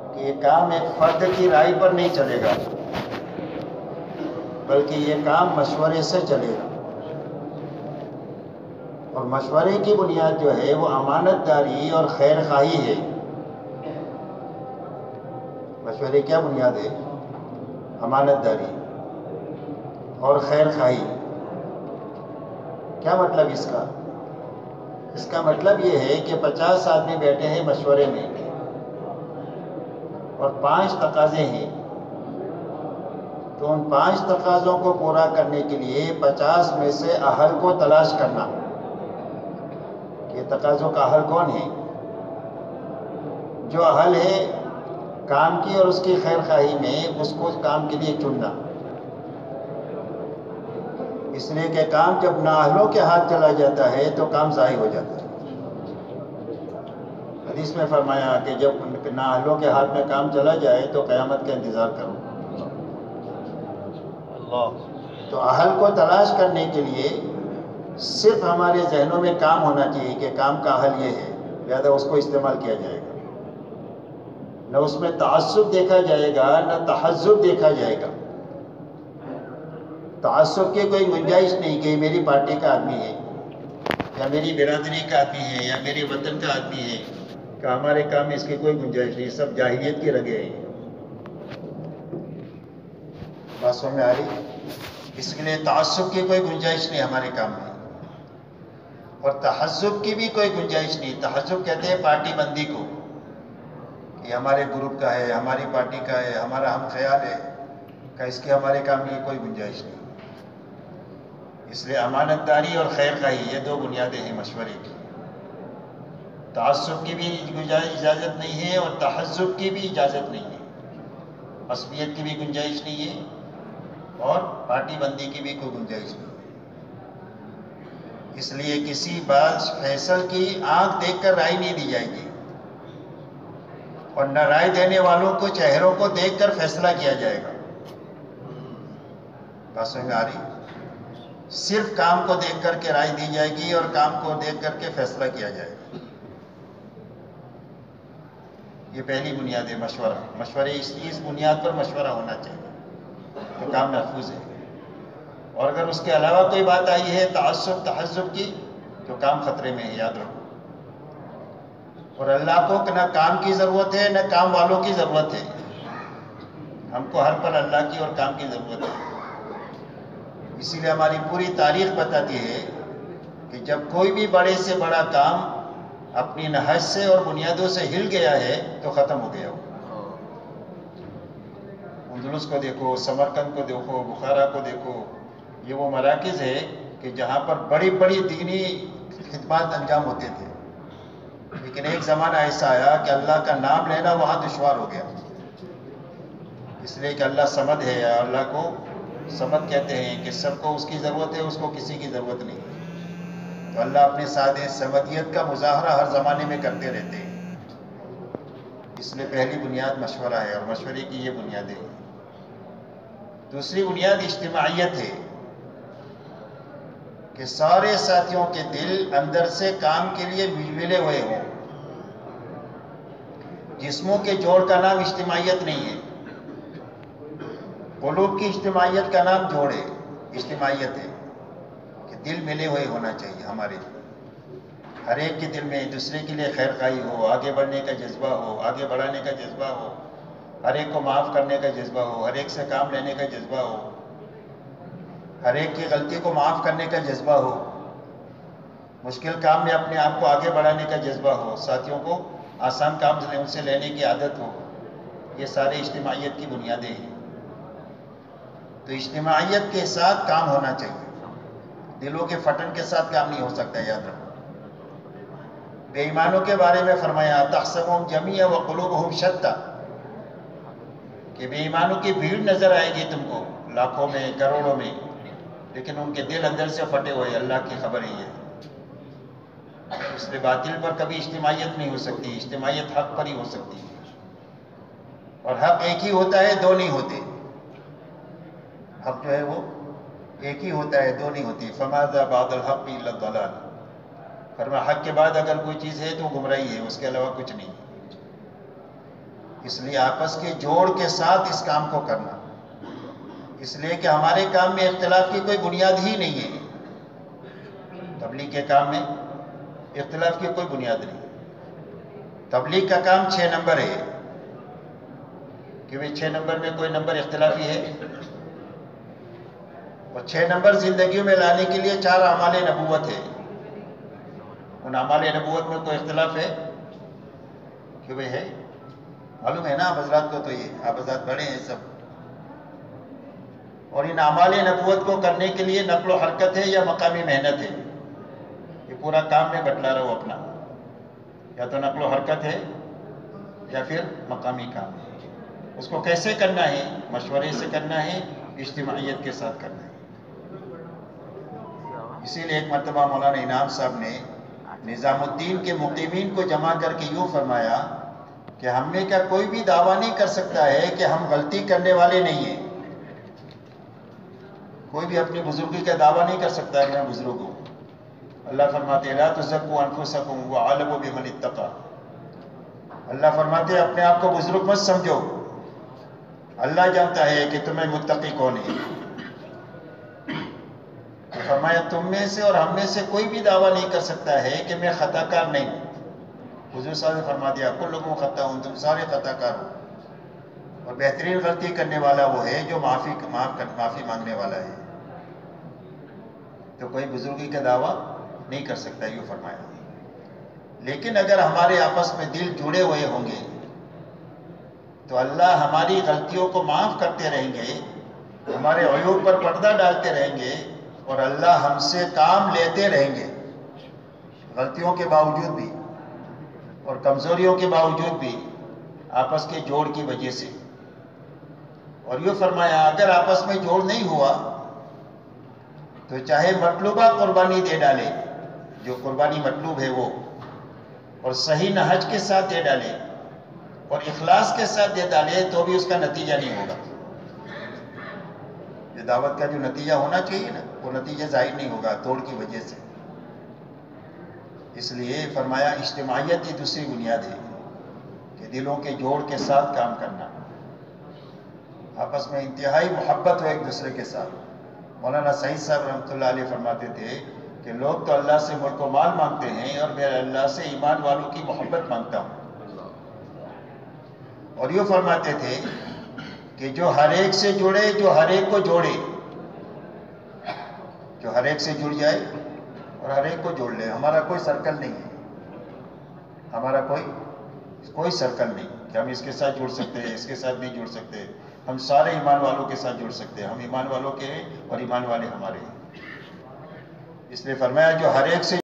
کہ یہ کام ایک فرد کی رائے پر نہیں چلے گا، بلکہ یہ کام مشورے سے چلے گا، اور مشورے کی بنیاد جو ہے وہ امانت داری اور خیر خواہی ہے۔ مشورے کیا بنیاد ہے؟ امانت داری اور خیر خواہی۔ کیا مطلب اس کا؟ اس کا مطلب یہ ہے کہ 50 آدمی بیٹھے ہیں مشورے میں اور 5 تقاضے ہیں، تو ان 5 تقاضوں کو پورا کرنے کے لیے 50 میں سے اہل کو تلاش کرنا کہ تقاضوں کا اہل کون ہے۔ جو اہل ہے کام کی اور اس کی خیر خواہی میں، اس کو کام کے لیے چننا، اس لیے کہ کام جب نااہلوں کے ہاتھ چلا جاتا ہے تو کام ضائع ہو جاتا ہے۔ حدیث میں فرمایا کہ جب نااہلوں کے ہاتھ میں کام چلا جائے تو قیامت کا انتظار کرو۔ تو اہل کو تلاش کرنے کے لیے صرف ہمارے ذہنوں میں کام ہونا چاہیے کہ کام کا حل یہ ہے، لہذا اس کو استعمال کیا جائے گا۔ نہ اس میں تعصب دیکھا جائے گا، نہ تحزب دیکھا جائے گا۔ تعصب کی کوئی گنجائش نہیں کہ میری پارٹی کا آدمی ہے یا میری برادری کا آدمی ہے یا میرے وطن کا آدمی ہے، کہ ہمارے کام میں اس کی کوئی گنجائش نہیں، سب جاہلیت کی رگیں ہیں۔ بات سمجھ میں آ رہی؟ اس کے لیے تعصب کی کوئی گنجائش نہیں ہمارے کام میں، اور تحزب کی بھی کوئی گنجائش نہیں۔ تحزب کہتے ہیں پارٹی بندی کو، کہ ہمارے گروپ کا ہے، ہماری پارٹی کا ہے، ہمارا ہم خیال ہے، کہ اس کی ہمارے کام میں کوئی گنجائش نہیں۔ اس لیے امانت داری اور خیر خواہی یہ 2 بنیادیں ہیں مشورے کی۔ تعصب کی بھی اجازت نہیں ہے اور تحزب کی بھی اجازت نہیں ہے، عصبیت کی بھی گنجائش نہیں ہے اور پارٹی بندی کی بھی کوئی گنجائش نہیں ہے۔ اس لیے کسی بات فیصل کی آنکھ دیکھ کر رائے نہیں دی جائے گی، اور نہ رائے دینے والوں کو چہروں کو دیکھ کر فیصلہ کیا جائے گا۔ بات سمجھ میں آ رہی؟ صرف کام کو دیکھ کر کے رائے دی جائے گی اور کام کو دیکھ کر کے فیصلہ کیا جائے گا۔ یہ پہلی بنیاد ہے مشورہ۔ مشورے اس بنیاد پر مشورہ ہونا چاہیے تو کام محفوظ ہے، اور اگر اس کے علاوہ کوئی بات آئی ہے تعصب تحزب کی تو کام خطرے میں ہے، یاد رکھو۔ اور اللہ کو نہ کام کی ضرورت ہے نہ کام والوں کی ضرورت ہے، ہم کو ہر پل اللہ کی اور کام کی ضرورت ہے۔ اسی لیے ہماری پوری تاریخ بتاتی ہے کہ جب کوئی بھی بڑے سے بڑا کام اپنی نہج سے اور بنیادوں سے ہل گیا ہے تو ختم ہو گیا ہو۔ اندلس کو دیکھو، سمرقند کو دیکھو، بخارا کو دیکھو، یہ وہ مراکز ہے کہ جہاں پر بڑی بڑی دینی خدمات انجام ہوتے تھے، لیکن ایک زمانہ ایسا آیا کہ اللہ کا نام لینا وہاں دشوار ہو گیا، اس لیے کہ اللہ صمد ہے، اللہ کو صمد کہتے ہیں کہ سب کو اس کی ضرورت ہے، اس کو کسی کی ضرورت نہیں۔ تو اللہ اپنے ساتھ صمدیت کا مظاہرہ ہر زمانے میں کرتے رہتے ہیں۔ اس لیے پہلی بنیاد مشورہ ہے، اور مشورے کی یہ بنیادیں ہیں۔ دوسری بنیاد اجتماعیت ہے، کہ سارے ساتھیوں کے دل اندر سے کام کے لیے ملے ہوئے ہوں۔ جسموں کے جوڑ کا نام اجتماعیت نہیں ہے، قلوب کی اجتماعیت کا نام جوڑ ہے، اجتماعیت ہے کہ دل ملے ہوئے ہونا چاہیے ہمارے، ہر ایک کے دل میں دوسرے کے لیے خیر خواہی ہو، آگے بڑھنے کا جذبہ ہو، آگے بڑھانے کا جذبہ ہو، ہر ایک کو معاف کرنے کا جذبہ ہو، ہر ایک سے کام لینے کا جذبہ ہو، ہر ایک کی غلطی کو معاف کرنے کا جذبہ ہو، مشکل کام میں اپنے آپ کو آگے بڑھانے کا جذبہ ہو، ساتھیوں کو آسان کام ان سے لینے کی عادت ہو۔ یہ سارے اجتماعیت کی بنیادیں ہیں۔ تو اجتماعیت کے ساتھ کام ہونا چاہیے، دلوں کے پھٹن کے ساتھ کام نہیں ہو سکتا، یاد رکھو۔ بے ایمانوں کے بارے میں فرمایا تحسبهم جمیعا وقلوبهم شتیٰ، کہ بے ایمانوں کی بھیڑ نظر آئے گی تم کو لاکھوں میں کروڑوں میں، لیکن ان کے دل اندر سے پھٹے ہوئے، اللہ کی خبر ہی ہے۔ اس لیے باطل پر کبھی اجتماعیت نہیں ہو سکتی، اجتماعیت حق پر ہی ہو سکتی ہے، اور حق ایک ہی ہوتا ہے، 2 نہیں ہوتے۔ حق جو ہے وہ ایک ہی ہوتا ہے، 2 نہیں ہوتی۔ فماذا بعد الحق الا الضلال، فرمایا حق کے بعد اگر کوئی چیز ہے تو گمراہی ہے، اس کے علاوہ کچھ نہیں۔ اس لیے آپس کے جوڑ کے ساتھ اس کام کو کرنا، اس لیے کہ ہمارے کام میں اختلاف کی کوئی بنیاد ہی نہیں ہے۔ تبلیغ کے کام میں اختلاف کی کوئی بنیاد نہیں۔ تبلیغ کا کام 6 نمبر ہے کہ وہ 6 نمبر میں کوئی نمبر اختلافی ہے، اور 6 نمبر زندگیوں میں لانے کے لیے 4 اعمال نبوت ہے۔ ان اعمال نبوت میں کوئی اختلاف ہے کہ وہ ہے؟ معلوم ہے نا آپ حضرات کو، تو یہ آپ حضرات بڑے ہیں سب۔ اور ان اعمال نبوت کو کرنے کے لیے نقل و حرکت ہے یا مقامی محنت ہے؟ یہ پورا کام میں بتلا رہا ہوں اپنا، یا تو نقل و حرکت ہے یا پھر مقامی کام ہے۔ اس کو کیسے کرنا ہے؟ مشورے سے کرنا ہے، اجتماعیت کے ساتھ کرنا ہے۔ اسی لیے ایک مرتبہ مولانا انعام صاحب نے نظام الدین کے مقیمین کو جمع کر کے یوں فرمایا کہ ہم میں کا کوئی بھی دعویٰ نہیں کر سکتا ہے کہ ہم غلطی کرنے والے نہیں ہیں۔ کوئی بھی اپنی بزرگی کا دعویٰ نہیں کر سکتا ہے کہ میں بزرگ ہوں۔ اللہ فرماتے لا تزکوا انفسکم واعلموا بمن اتقی۔ اللہ فرماتے اپنے آپ کو بزرگ مت سمجھو، اللہ جانتا ہے کہ تمہیں متقی کون ہے۔ تو فرمایا تم میں سے اور ہم میں سے کوئی بھی دعویٰ نہیں کر سکتا ہے کہ میں خطا کار نہیں ہوں۔ حضور صاحب نے فرما دیا کلکم خطا ہوں، تم سارے خطا کار ہو، اور بہترین غلطی کرنے والا وہ ہے جو معافی مانگنے والا ہے۔ تو کوئی بزرگی کا دعویٰ نہیں کر سکتا، یوں فرمایا۔ لیکن اگر ہمارے آپس میں دل جڑے ہوئے ہوں گے تو اللہ ہماری غلطیوں کو معاف کرتے رہیں گے، ہمارے عیوب پر پردہ ڈالتے رہیں گے، اور اللہ ہم سے کام لیتے رہیں گے، غلطیوں کے باوجود بھی اور کمزوریوں کے باوجود بھی، آپس کے جوڑ کی وجہ سے۔ اور یہ فرمایا اگر آپس میں جوڑ نہیں ہوا تو چاہے مطلوبہ قربانی دے ڈالے، جو قربانی مطلوب ہے وہ، اور صحیح نہج کے ساتھ دے ڈالے اور اخلاص کے ساتھ دے ڈالے، تو بھی اس کا نتیجہ نہیں ہوگا۔ یہ دعوت کا جو نتیجہ ہونا چاہیے نا، وہ نتیجہ ظاہر نہیں ہوگا توڑ کی وجہ سے۔ اس لیے فرمایا اجتماعیت یہ دوسری بنیاد ہے کہ دلوں کے جوڑ کے ساتھ کام کرنا، آپس میں انتہائی محبت ہو ایک دوسرے کے ساتھ۔ مولانا سعید صاحب رحمۃ اللہ علیہ فرماتے تھے کہ لوگ تو اللہ سے ملک و مال مانگتے ہیں، اور میں اللہ سے ایمان والوں کی محبت مانگتا ہوں۔ اور یہ فرماتے تھے کہ جو ہر ایک سے جڑے، جو ہر ایک کو جوڑے، جو ہر ایک سے جڑ جائے اور ہر ایک کو جوڑ لے۔ ہمارا کوئی سرکل نہیں ہے، ہمارا کوئی سرکل نہیں کہ ہم اس کے ساتھ جڑ سکتے ہیں، اس کے ساتھ نہیں جڑ سکتے۔ ہم سارے ایمان والوں کے ساتھ جڑ سکتے ہیں، ہم ایمان والوں کے ہیں اور ایمان والے ہمارے ہیں۔ اس لیے فرمایا جو ہر ایک سے